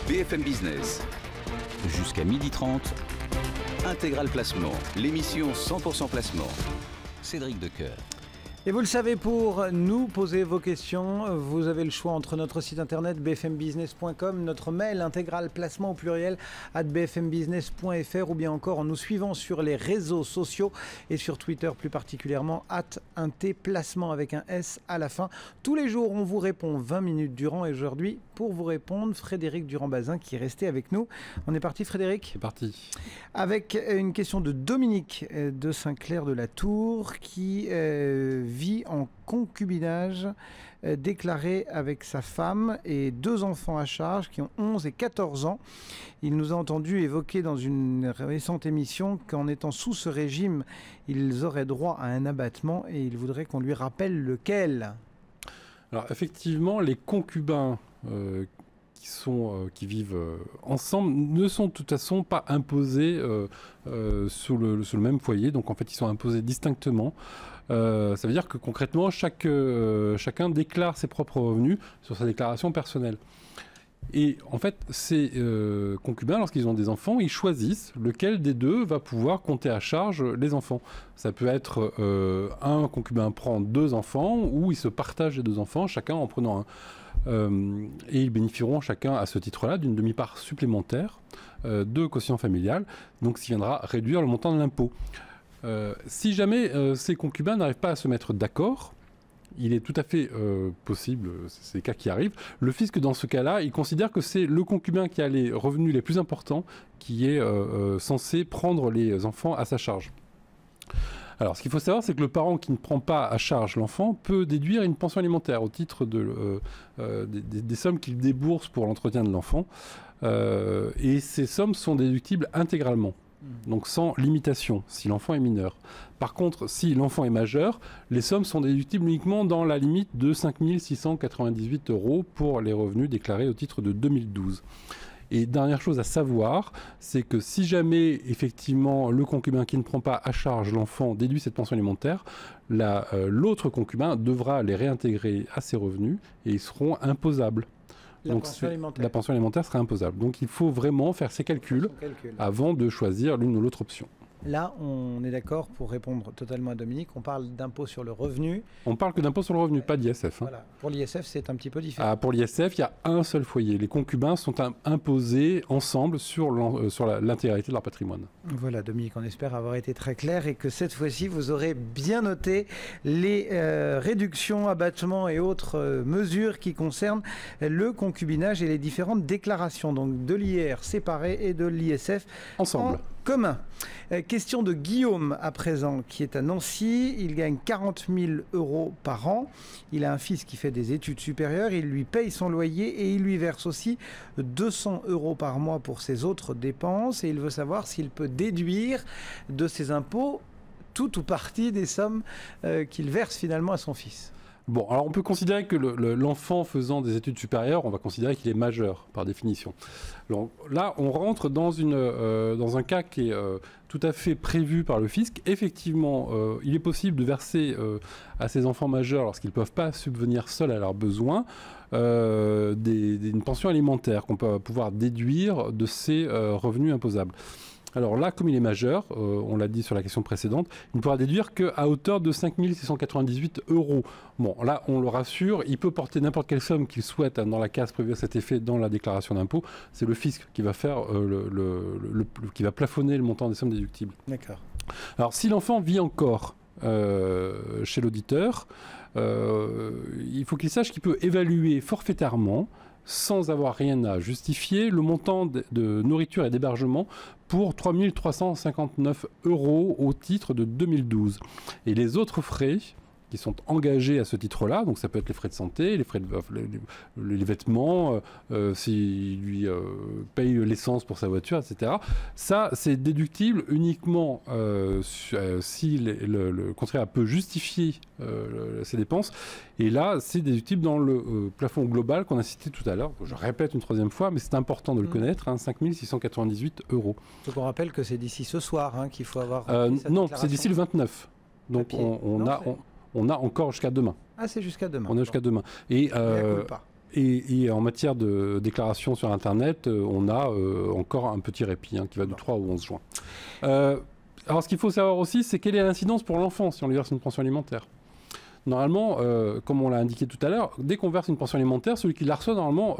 BFM Business. Jusqu'à 12h30, Intégral Placement, l'émission 100% placement. Cédric Decoeur. Et vous le savez, pour nous poser vos questions, vous avez le choix entre notre site internet bfmbusiness.com, notre mail intégral placement au pluriel @bfmbusiness.fr ou bien encore en nous suivant sur les réseaux sociaux et sur Twitter plus particulièrement @intplacement avec un S à la fin. Tous les jours, on vous répond 20 minutes durant et aujourd'hui, pour vous répondre, Frédéric Durand-Bazin qui est resté avec nous. On est parti, Frédéric ? C'est parti. Avec une question de Dominique de Saint-Clair-de-la-Tour qui vit en concubinage déclaré avec sa femme et 2 enfants à charge qui ont 11 et 14 ans. Il nous a entendu évoquer dans une récente émission qu'en étant sous ce régime, ils auraient droit à un abattement et il voudrait qu'on lui rappelle lequel. Alors effectivement, les concubins qui vivent ensemble ne sont de toute façon pas imposés sous le même foyer. Donc en fait, ils sont imposés distinctement. Ça veut dire que concrètement, chacun déclare ses propres revenus sur sa déclaration personnelle. Et en fait, ces concubins, lorsqu'ils ont des enfants, ils choisissent lequel des deux va pouvoir compter à charge les enfants. Ça peut être un concubin prend 2 enfants ou ils se partagent les 2 enfants, chacun en prenant un. Et ils bénéficieront chacun à ce titre-là d'une demi-part supplémentaire de quotient familial, donc ce qui viendra réduire le montant de l'impôt. Si jamais ces concubins n'arrivent pas à se mettre d'accord, il est tout à fait possible, c'est les cas qui arrivent, le fisc dans ce cas-là, il considère que c'est le concubin qui a les revenus les plus importants qui est censé prendre les enfants à sa charge. Alors, ce qu'il faut savoir, c'est que le parent qui ne prend pas à charge l'enfant peut déduire une pension alimentaire au titre des sommes qu'il débourse pour l'entretien de l'enfant. Et ces sommes sont déductibles intégralement, donc sans limitation, si l'enfant est mineur. Par contre, si l'enfant est majeur, les sommes sont déductibles uniquement dans la limite de 5 698 € pour les revenus déclarés au titre de 2012. Et dernière chose à savoir, c'est que si jamais effectivement le concubin qui ne prend pas à charge l'enfant déduit cette pension alimentaire, l'autre concubin devra les réintégrer à ses revenus et ils seront imposables. La pension alimentaire sera imposable. Donc il faut vraiment faire ses calculs avant de choisir l'une ou l'autre option. Là, on est d'accord pour répondre totalement à Dominique. On parle d'impôt sur le revenu. On parle que d'impôt sur le revenu, pas d'ISF. Voilà. Pour l'ISF, c'est un petit peu différent. Pour l'ISF, il y a un seul foyer. Les concubins sont imposés ensemble sur l'intégralité de leur patrimoine. Voilà, Dominique, on espère avoir été très clair et que cette fois-ci, vous aurez bien noté les réductions, abattements et autres mesures qui concernent le concubinage et les différentes déclarations. Donc de l'IR séparé et de l'ISF ensemble. Commun. Question de Guillaume à présent, qui est à Nancy. Il gagne 40 000 € par an. Il a un fils qui fait des études supérieures. Il lui paye son loyer et il lui verse aussi 200 € par mois pour ses autres dépenses. Et il veut savoir s'il peut déduire de ses impôts tout ou partie des sommes qu'il verse finalement à son fils. Bon, alors on peut considérer que l'enfant faisant des études supérieures, on va considérer qu'il est majeur par définition. Donc, là, on rentre dans un cas qui est tout à fait prévu par le fisc. Effectivement, il est possible de verser à ces enfants majeurs, lorsqu'ils ne peuvent pas subvenir seuls à leurs besoins, une pension alimentaire qu'on peut pouvoir déduire de ses revenus imposables. Alors là, comme il est majeur, on l'a dit sur la question précédente, il ne pourra déduire qu'à hauteur de 5 698 €. Bon, là, on le rassure, il peut porter n'importe quelle somme qu'il souhaite dans la case prévue à cet effet dans la déclaration d'impôt. C'est le fisc qui va faire qui va plafonner le montant des sommes déductibles. D'accord. Alors, si l'enfant vit encore chez l'auditeur, il faut qu'il sache qu'il peut évaluer forfaitairement, sans avoir rien à justifier, le montant de nourriture et d'hébergement pour 3 359 € au titre de 2012. Et les autres frais qui sont engagés à ce titre-là, donc ça peut être les frais de santé, les frais les vêtements, s'il lui paye l'essence pour sa voiture, etc. Ça, c'est déductible uniquement si le contribuable peut justifier ses dépenses. Et là, c'est déductible dans le plafond global qu'on a cité tout à l'heure. Je répète une troisième fois, mais c'est important de le connaître, 5 698 €. Donc on rappelle que c'est d'ici ce soir qu'il faut avoir... non, c'est d'ici le 29. Donc on a encore jusqu'à demain. Ah, c'est jusqu'à demain. On a jusqu'à demain. Et Et en matière de déclaration sur Internet, on a encore un petit répit qui va du 3 au 11 juin. Alors, ce qu'il faut savoir aussi, c'est quelle est l'incidence pour l'enfant si on lui verse une pension alimentaire. Normalement, comme on l'a indiqué tout à l'heure, dès qu'on verse une pension alimentaire, celui qui la reçoit, normalement,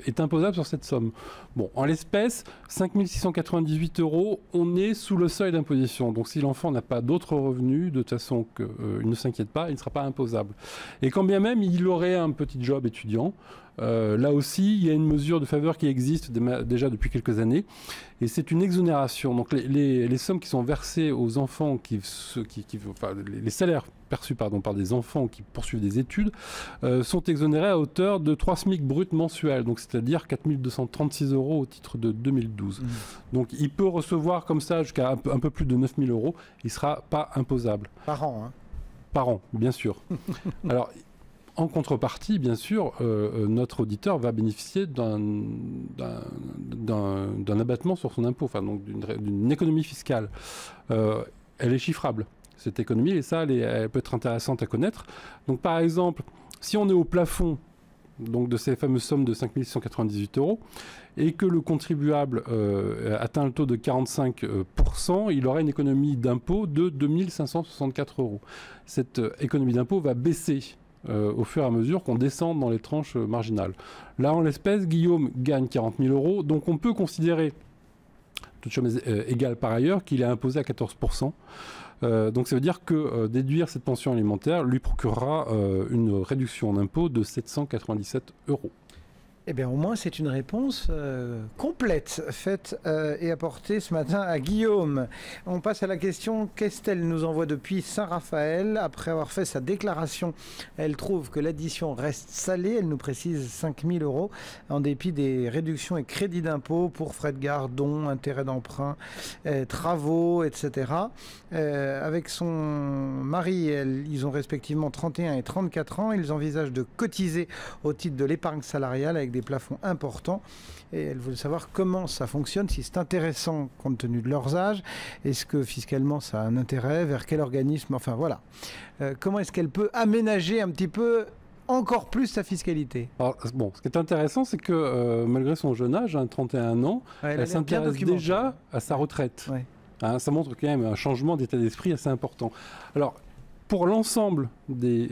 est imposable sur cette somme. Bon, en l'espèce, 5 698 €, on est sous le seuil d'imposition. Donc, si l'enfant n'a pas d'autres revenus, de toute façon, il ne s'inquiète pas, il ne sera pas imposable. Et quand bien même, il aurait un petit job étudiant, là aussi, il y a une mesure de faveur qui existe déjà depuis quelques années, et c'est une exonération. Donc les sommes qui sont versées aux enfants, les salaires perçus par des enfants qui poursuivent des études, sont exonérés à hauteur de 3 SMIC bruts mensuels, donc c'est-à-dire 4 236 € au titre de 2012. Donc il peut recevoir comme ça jusqu'à un peu plus de 9 000 €, il ne sera pas imposable. Par an, hein. Par an, bien sûr. Alors, en contrepartie, bien sûr, notre auditeur va bénéficier d'un abattement sur son impôt, enfin donc d'une économie fiscale. Elle est chiffrable, cette économie, et ça, elle peut être intéressante à connaître. Donc par exemple, si on est au plafond donc, de ces fameuses sommes de 5 698 € et que le contribuable atteint le taux de 45%, il aura une économie d'impôt de 2 564 €. Cette économie d'impôt va baisser au fur et à mesure qu'on descend dans les tranches marginales. Là, en l'espèce, Guillaume gagne 40 000 €, donc on peut considérer, toute chose égale par ailleurs, qu'il est imposé à 14%. Donc ça veut dire que déduire cette pension alimentaire lui procurera une réduction d'impôt de 797 €. Eh bien, au moins, c'est une réponse complète faite et apportée ce matin à Guillaume. On passe à la question qu'Estelle nous envoie depuis Saint-Raphaël. Après avoir fait sa déclaration, elle trouve que l'addition reste salée. Elle nous précise 5 000 € en dépit des réductions et crédits d'impôt pour frais de garde, dons, intérêts d'emprunt, travaux, etc. Avec son mari, ils ont respectivement 31 et 34 ans. Ils envisagent de cotiser au titre de l'épargne salariale avec des plafonds importants, et elle veut savoir comment ça fonctionne, si c'est intéressant compte tenu de leurs âges, est-ce que fiscalement ça a un intérêt, vers quel organisme, enfin voilà. Comment est-ce qu'elle peut aménager un petit peu encore plus sa fiscalité? Alors, bon, ce qui est intéressant, c'est que malgré son jeune âge, 31 ans, elle s'intéresse déjà à sa retraite. Ouais. Ça montre quand même un changement d'état d'esprit assez important. Alors, pour l'ensemble des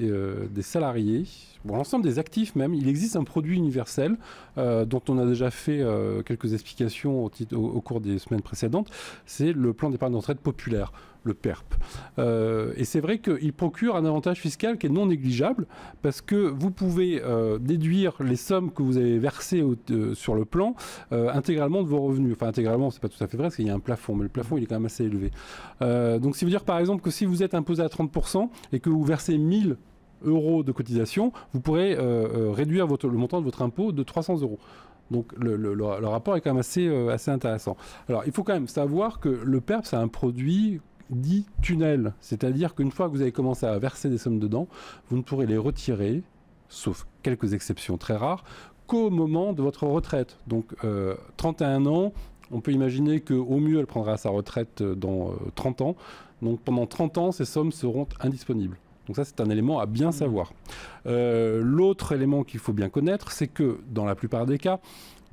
salariés, pour l'ensemble des actifs même, il existe un produit universel dont on a déjà fait quelques explications au cours des semaines précédentes. C'est le plan d'épargne de retraite populaire, le PERP. Et c'est vrai qu'il procure un avantage fiscal qui est non négligeable parce que vous pouvez déduire les sommes que vous avez versées sur le plan intégralement de vos revenus. Enfin, intégralement, c'est pas tout à fait vrai parce qu'il y a un plafond, mais le plafond, il est quand même assez élevé. Donc, ça veut dire par exemple que si vous êtes imposé à 30% et que vous versez 1 000 € de cotisation, vous pourrez réduire le montant de votre impôt de 300 €. Donc le rapport est quand même assez intéressant. Alors il faut quand même savoir que le PERP, c'est un produit dit tunnel, c'est-à-dire qu'une fois que vous avez commencé à verser des sommes dedans, vous ne pourrez les retirer, sauf quelques exceptions très rares, qu'au moment de votre retraite. Donc 31 ans, on peut imaginer qu'au mieux elle prendra sa retraite dans 30 ans. Donc pendant 30 ans, ces sommes seront indisponibles. Donc ça, c'est un élément à bien savoir. L'autre élément qu'il faut bien connaître, c'est que dans la plupart des cas,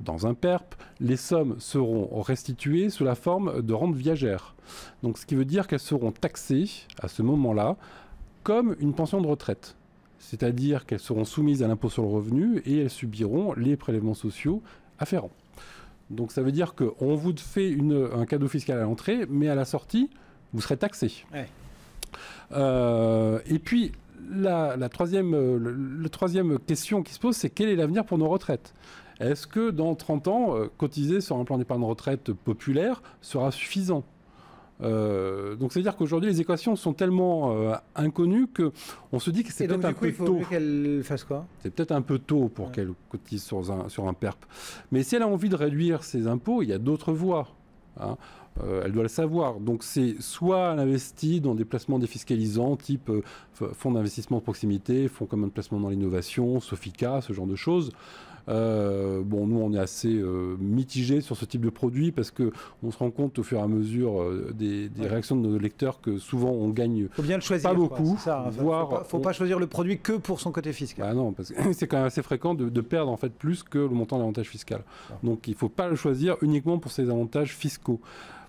dans un PERP, les sommes seront restituées sous la forme de rente viagère. Donc ce qui veut dire qu'elles seront taxées à ce moment-là comme une pension de retraite. C'est-à-dire qu'elles seront soumises à l'impôt sur le revenu et elles subiront les prélèvements sociaux afférents. Donc ça veut dire qu'on vous fait un cadeau fiscal à l'entrée, mais à la sortie, vous serez taxé. Ouais. Et puis, la troisième question qui se pose, c'est quel est l'avenir pour nos retraites? Est-ce que dans 30 ans, cotiser sur un plan d'épargne retraite populaire sera suffisant? Donc, c'est-à-dire qu'aujourd'hui, les équations sont tellement inconnues qu'on se dit que c'est peut-être un peu tôt. Il faut qu'elle fasse quoi? C'est peut-être un peu tôt pour qu'elle cotise sur un PERP. Mais si elle a envie de réduire ses impôts, il y a d'autres voies. Elle doit le savoir. Donc c'est soit elle investit dans des placements défiscalisants type fonds d'investissement de proximité, fonds commun de placement dans l'innovation, Sofica, ce genre de choses. Bon, nous, on est assez mitigé sur ce type de produit parce qu'on se rend compte au fur et à mesure des réactions de nos lecteurs que souvent on gagne faut bien le choisir, pas beaucoup. Faut pas choisir le produit que pour son côté fiscal. Bah non, parce que c'est quand même assez fréquent de perdre en fait plus que le montant d'avantage fiscal. Donc il ne faut pas le choisir uniquement pour ses avantages fiscaux.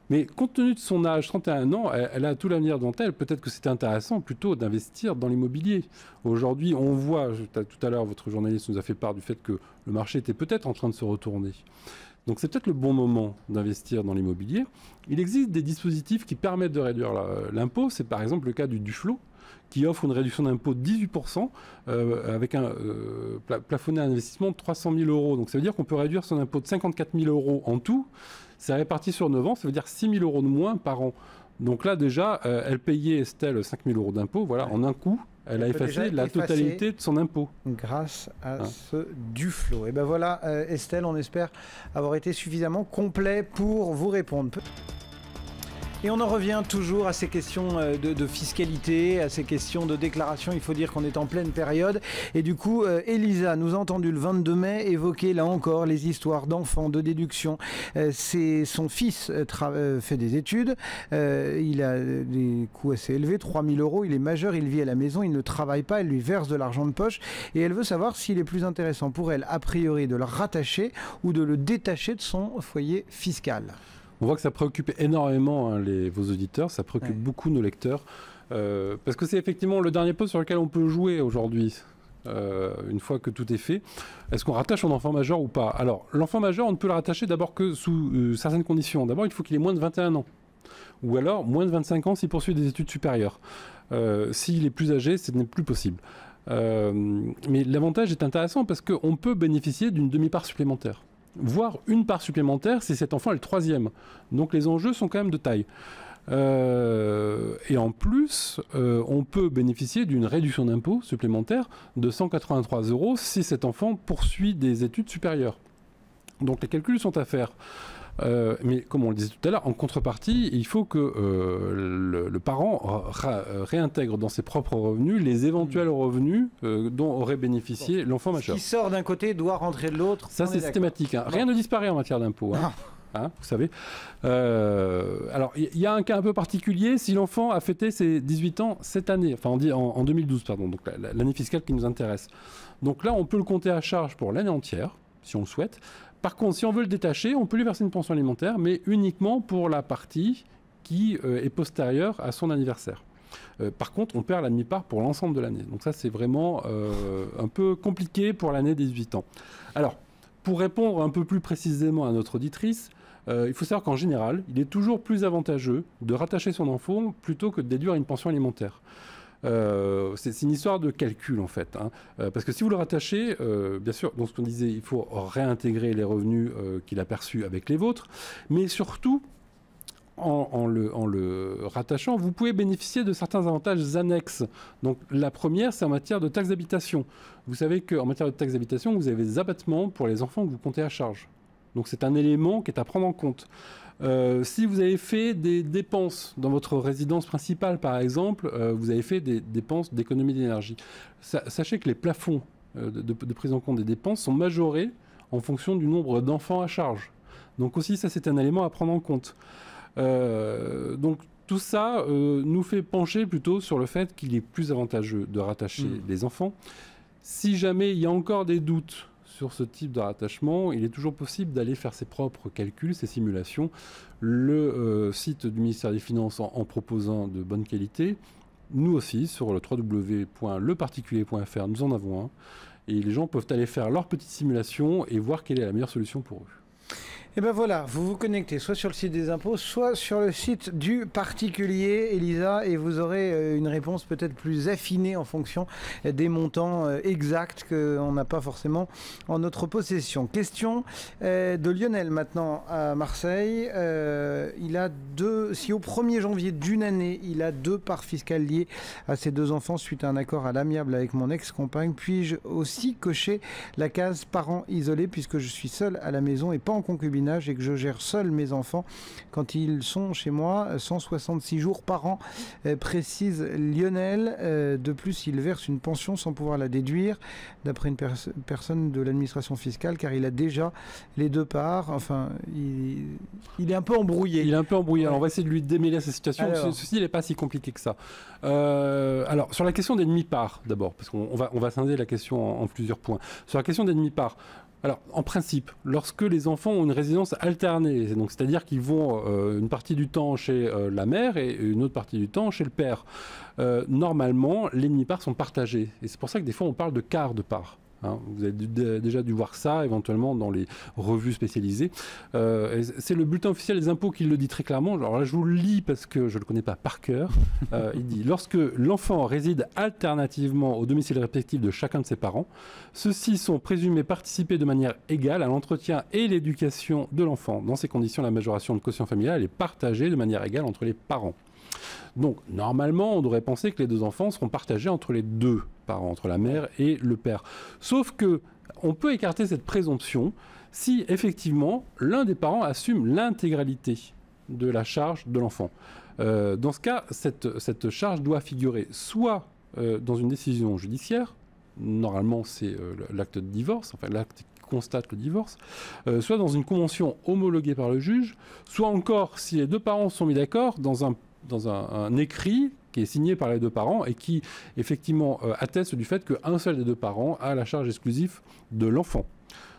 Mais compte tenu de son âge, 31 ans, elle a tout l'avenir devant elle. Peut-être que c'était intéressant plutôt d'investir dans l'immobilier. Aujourd'hui, on voit, tout à l'heure, votre journaliste nous a fait part du fait que le marché était peut-être en train de se retourner. Donc c'est peut-être le bon moment d'investir dans l'immobilier. Il existe des dispositifs qui permettent de réduire l'impôt. C'est par exemple le cas du Duflot, qui offre une réduction d'impôt de 18% avec un plafonné à un investissement de 300 000 €. Donc ça veut dire qu'on peut réduire son impôt de 54 000 € en tout. C'est réparti sur 9 ans, ça veut dire 6 000 € de moins par an. Donc là déjà, elle payait, Estelle, 5 000 € d'impôt. Voilà, en un coup, elle a effacé la totalité de son impôt. Grâce à ce Duflot. Et ben voilà, Estelle, on espère avoir été suffisamment complet pour vous répondre. Et on en revient toujours à ces questions de fiscalité, à ces questions de déclaration. Il faut dire qu'on est en pleine période. Et du coup, Elisa nous a entendu le 22 mai évoquer là encore les histoires d'enfants, de déduction. Son fils fait des études. Il a des coûts assez élevés, 3 000 €. Il est majeur, il vit à la maison, il ne travaille pas. Elle lui verse de l'argent de poche. Et elle veut savoir s'il est plus intéressant pour elle, a priori, de le rattacher ou de le détacher de son foyer fiscal. On voit que ça préoccupe énormément vos auditeurs, ça préoccupe beaucoup nos lecteurs, parce que c'est effectivement le dernier poste sur lequel on peut jouer aujourd'hui, une fois que tout est fait. Est-ce qu'on rattache son enfant majeur ou pas? Alors, l'enfant majeur, on ne peut le rattacher d'abord que sous certaines conditions. D'abord, il faut qu'il ait moins de 21 ans, ou alors moins de 25 ans s'il poursuit des études supérieures. S'il est plus âgé, ce n'est plus possible. Mais l'avantage est intéressant parce qu'on peut bénéficier d'une demi-part supplémentaire, voire une part supplémentaire si cet enfant est le troisième. Donc les enjeux sont quand même de taille. Et en plus, on peut bénéficier d'une réduction d'impôt supplémentaire de 183 € si cet enfant poursuit des études supérieures. Donc les calculs sont à faire. Mais comme on le disait tout à l'heure, en contrepartie, il faut que le parent réintègre dans ses propres revenus les éventuels revenus dont aurait bénéficié l'enfant majeur. Ce qui sort d'un côté doit rentrer de l'autre. Ça, c'est systématique. Hein. Rien ne disparaît en matière d'impôt. Hein. Hein, vous savez. Alors, il y a un cas un peu particulier. Si l'enfant a fêté ses 18 ans cette année, enfin en 2012, pardon, donc l'année fiscale qui nous intéresse. Donc là, on peut le compter à charge pour l'année entière, si on le souhaite. Par contre, si on veut le détacher, on peut lui verser une pension alimentaire, mais uniquement pour la partie qui est postérieure à son anniversaire. Par contre, on perd la demi-part pour l'ensemble de l'année. Donc ça, c'est vraiment un peu compliqué pour l'année des 18 ans. Alors, pour répondre un peu plus précisément à notre auditrice, il faut savoir qu'en général, il est toujours plus avantageux de rattacher son enfant plutôt que de déduire une pension alimentaire. C'est une histoire de calcul en fait, hein. Parce que si vous le rattachez, bien sûr, dans ce qu'on disait, il faut réintégrer les revenus qu'il a perçus avec les vôtres, mais surtout, en le rattachant, vous pouvez bénéficier de certains avantages annexes. Donc la première, c'est en matière de taxe d'habitation. Vous savez qu'en matière de taxe d'habitation, vous avez des abattements pour les enfants que vous comptez à charge. Donc c'est un élément qui est à prendre en compte. Si vous avez fait des dépenses dans votre résidence principale, par exemple, vous avez fait des dépenses d'économie d'énergie. Sachez que les plafonds de prise en compte des dépenses sont majorés en fonction du nombre d'enfants à charge. Donc aussi, ça, c'est un élément à prendre en compte. Donc tout ça nous fait pencher plutôt sur le fait qu'il est plus avantageux de rattacher les enfants. Si jamais il y a encore des doutes sur ce type de rattachement, il est toujours possible d'aller faire ses propres calculs, ses simulations. Le site du ministère des Finances en proposant de bonne qualité. Nous aussi, sur le www.leparticulier.fr, nous en avons un. Et les gens peuvent aller faire leurs petites simulations et voir quelle est la meilleure solution pour eux. Et ben voilà, vous vous connectez soit sur le site des impôts, soit sur le site du particulier, Elisa, et vous aurez une réponse peut-être plus affinée en fonction des montants exacts qu'on n'a pas forcément en notre possession. Question de Lionel maintenant à Marseille. Il a si au 1er janvier d'une année, il a 2 parts fiscales liées à ses 2 enfants suite à un accord à l'amiable avec mon ex-compagne, puis-je aussi cocher la case parents isolés puisque je suis seul à la maison et pas en concubinage? concubinage et que je gère seul mes enfants quand ils sont chez moi 166 jours par an, précise Lionel. De plus, il verse une pension sans pouvoir la déduire d'après une personne de l'administration fiscale car il a déjà les 2 parts. Enfin, il est un peu embrouillé. Il est un peu embrouillé. Ouais. Alors, on va essayer de lui démêler cette situation. Ceci n'est pas si compliqué que ça. Alors, sur la question des demi-parts, d'abord, parce qu'on va scinder la question en plusieurs points. Sur la question des demi-parts, alors, en principe, lorsque les enfants ont une résidence alternée, donc c'est-à-dire qu'ils vont une partie du temps chez la mère et une autre partie du temps chez le père, normalement, les demi-parts sont partagées. Et c'est pour ça que des fois, on parle de quart de part. Hein, vous avez déjà dû voir ça éventuellement dans les revues spécialisées. C'est le bulletin officiel des impôts qui le dit très clairement. Alors là, je vous le lis parce que je ne le connais pas par cœur. Il dit « Lorsque l'enfant réside alternativement au domicile respectif de chacun de ses parents, ceux-ci sont présumés participer de manière égale à l'entretien et l'éducation de l'enfant. Dans ces conditions, la majoration de quotient familial est partagée de manière égale entre les parents. » Donc, normalement, on devrait penser que les 2 enfants seront partagés entre les 2 parents, entre la mère et le père. Sauf que on peut écarter cette présomption si, effectivement, l'un des parents assume l'intégralité de la charge de l'enfant. Dans ce cas, cette charge doit figurer soit dans une décision judiciaire, normalement c'est l'acte de divorce, enfin l'acte qui constate le divorce, soit dans une convention homologuée par le juge, soit encore, si les 2 parents sont mis d'accord, dans un écrit qui est signé par les 2 parents et qui, effectivement, atteste du fait qu'un seul des 2 parents a la charge exclusive de l'enfant.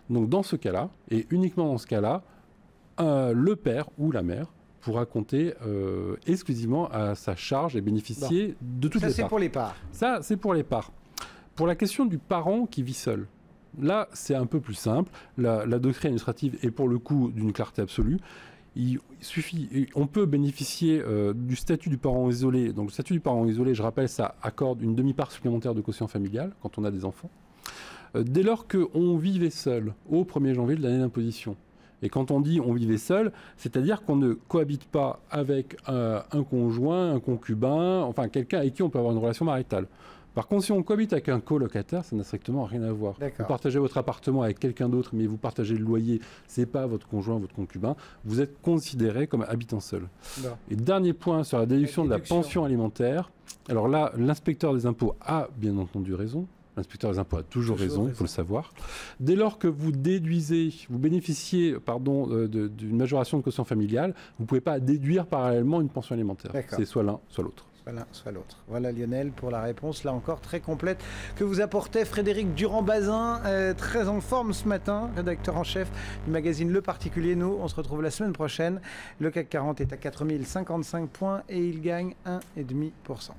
Donc, dans ce cas-là, et uniquement dans ce cas-là, le père ou la mère pourra compter exclusivement à sa charge et bénéficier de toutes les parts. Ça, c'est pour les parts. Ça, c'est pour les parts. Pour la question du parent qui vit seul, là, c'est un peu plus simple. La doctrine administrative est pour le coup d'une clarté absolue. On peut bénéficier du statut du parent isolé. Donc le statut du parent isolé, je rappelle, ça accorde une demi-part supplémentaire de quotient familial quand on a des enfants. Dès lors qu'on vivait seul au 1er janvier de l'année d'imposition. Et quand on dit on vivait seul, c'est-à-dire qu'on ne cohabite pas avec un conjoint, un concubin, enfin quelqu'un avec qui on peut avoir une relation maritale. Par contre, si on cohabite avec un colocataire, ça n'a strictement rien à voir. Vous partagez votre appartement avec quelqu'un d'autre, mais vous partagez le loyer, c'est pas votre conjoint, votre concubin, vous êtes considéré comme habitant seul. Et dernier point sur la déduction de la pension alimentaire. Alors là, l'inspecteur des impôts a bien entendu raison. L'inspecteur des impôts a toujours raison, il faut le savoir. Dès lors que vous bénéficiez d'une majoration de quotient familial, vous ne pouvez pas déduire parallèlement une pension alimentaire. C'est soit l'un, soit l'autre. Soit l'un, soit l'autre. Voilà Lionel pour la réponse, là encore très complète, que vous apportait Frédéric Durand-Bazin, très en forme ce matin, rédacteur en chef du magazine Le Particulier. Nous, on se retrouve la semaine prochaine. Le CAC 40 est à 4055 points et il gagne 1,5%.